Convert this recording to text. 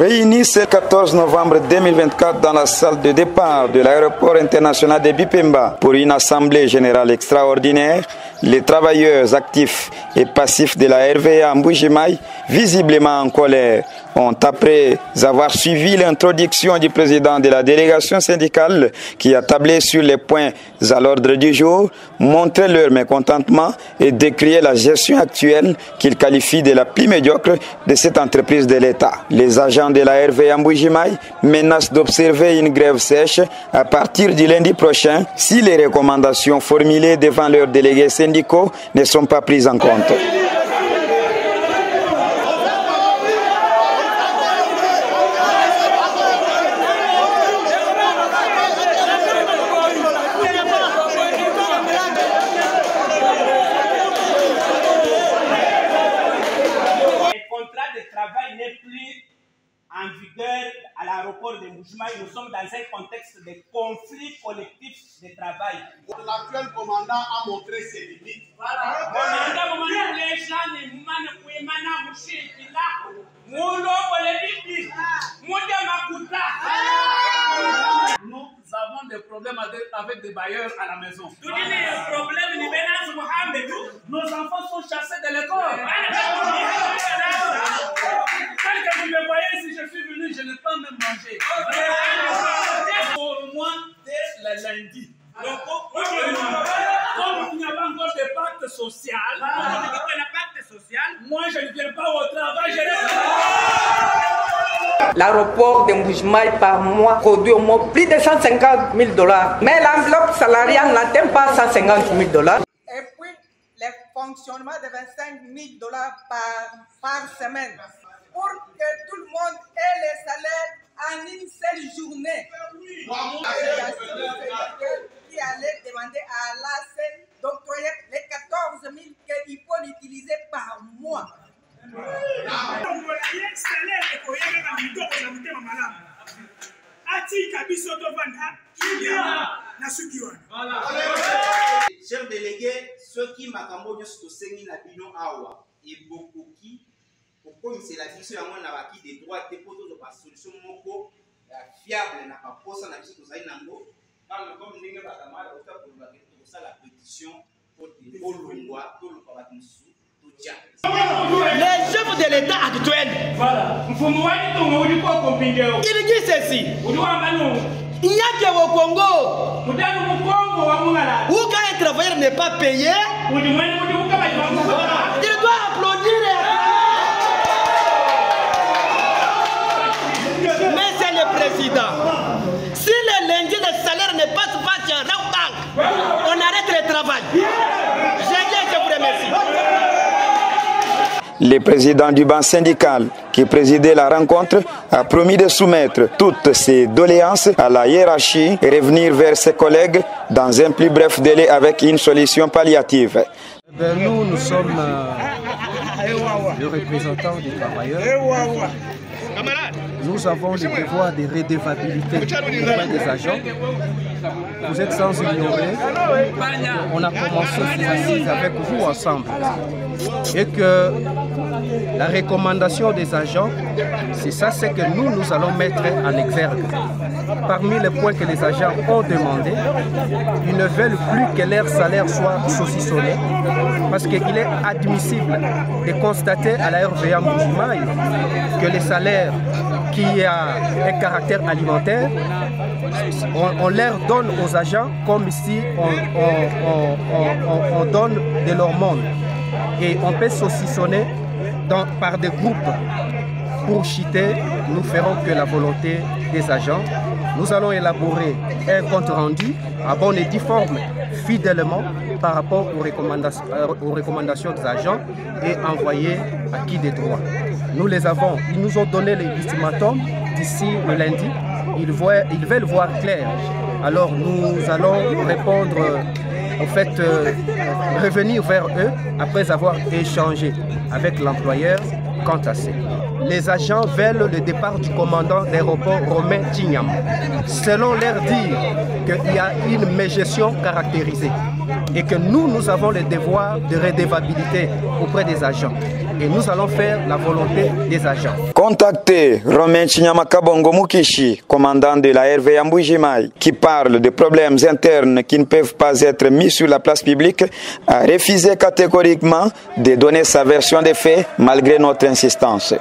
Réunis ce 14 novembre 2024 dans la salle de départ de l'aéroport international de Bipemba pour une assemblée générale extraordinaire, les travailleurs actifs et passifs de la RVA Mbujimayi, visiblement en colère, ont, après avoir suivi l'introduction du président de la délégation syndicale qui a tablé sur les points à l'ordre du jour, montré leur mécontentement et décrié la gestion actuelle qu'ils qualifient de la plus médiocre de cette entreprise de l'État. Les agents de la RVA Mbujimayi menacent d'observer une grève sèche à partir du lundi prochain si les recommandations formulées devant leurs délégués syndicaux ne sont pas prises en compte. En vigueur à l'aéroport de Mbujimayi, nous sommes dans un contexte de conflit collectif de travail. L'actuel commandant a montré ses limites. Nous avons des problèmes avec des bailleurs à la maison. Nos enfants sont chassés de l'école. Quand vous me voyez, si je suis venu, je n'ai pas même mangé. Au moins dès le lundi. Comme il n'y a pas encore de pacte social, moi je ne viens pas au travail, je reste. L'aéroport de Mbujimayi par mois produit au moins plus de 150 000 $. Mais l'enveloppe salariale n'atteint pas 150 000 $. Et puis, le fonctionnement de 25 000 $ par semaine. Pour que tout le monde ait les salaires en une seule journée. Qui allait demander à l'AC d'octroyer les 14 000 qu'il faut utiliser par mois. Chers délégués, ceux qui m'accompagnent sur ce qui n'a pas et beaucoup qui pourquoi c'est la question à mon avis des droits et pour d'autres solution moko fiable n'a pas posé la question ça inango comme n'ingue pas mal au cas pour la pétition pour des olongwa tout le pas musu tout dia les chefs de l'État actuel voilà il dit ceci il n'y a que au Congo où quand un travailleur n'est pas payé il doit applaudir. Si le lundi le salaire ne passe pas sur un banque, on arrête le travail. Je vous remercie. Le président du banc syndical qui présidait la rencontre a promis de soumettre toutes ses doléances à la hiérarchie et revenir vers ses collègues dans un plus bref délai avec une solution palliative. Nous sommes le représentant des travailleurs. Nous avons le devoir de redevabilité auprès des agents. Vous êtes sans ignorer, on a commencé ces assises avec vous ensemble. Et que la recommandation des agents, c'est ça, c'est que nous allons mettre en exergue. Parmi les points que les agents ont demandé, ils ne veulent plus que leur salaire soit saucissonné, parce qu'il est admissible de constater à la RVA Mbujimayi que les salaires qui a un caractère alimentaire, on leur donne aux agents comme si on donne de l'hormone. Et on peut saucissonner par des groupes. Pour chiter, nous ferons que la volonté des agents. Nous allons élaborer un compte rendu à bonne et due forme, fidèlement par rapport aux recommandations des agents et envoyer à qui des droits. Nous les avons, ils nous ont donné l'ultimatum d'ici le lundi. Ils veulent voir clair. Alors nous allons répondre, en fait, revenir vers eux après avoir échangé avec l'employeur quant à ça. Les agents veulent le départ du commandant d'aéroport Romain Tignam. Selon leur dire qu'il y a une mégestion caractérisée et que nous avons le devoir de redevabilité auprès des agents. Et nous allons faire la volonté des agents. Contactez Romain Chinyama-Kabongo Mukishi, commandant de la RV Yamboujimaï, qui parle de problèmes internes qui ne peuvent pas être mis sur la place publique, a refusé catégoriquement de donner sa version des faits malgré notre insistance.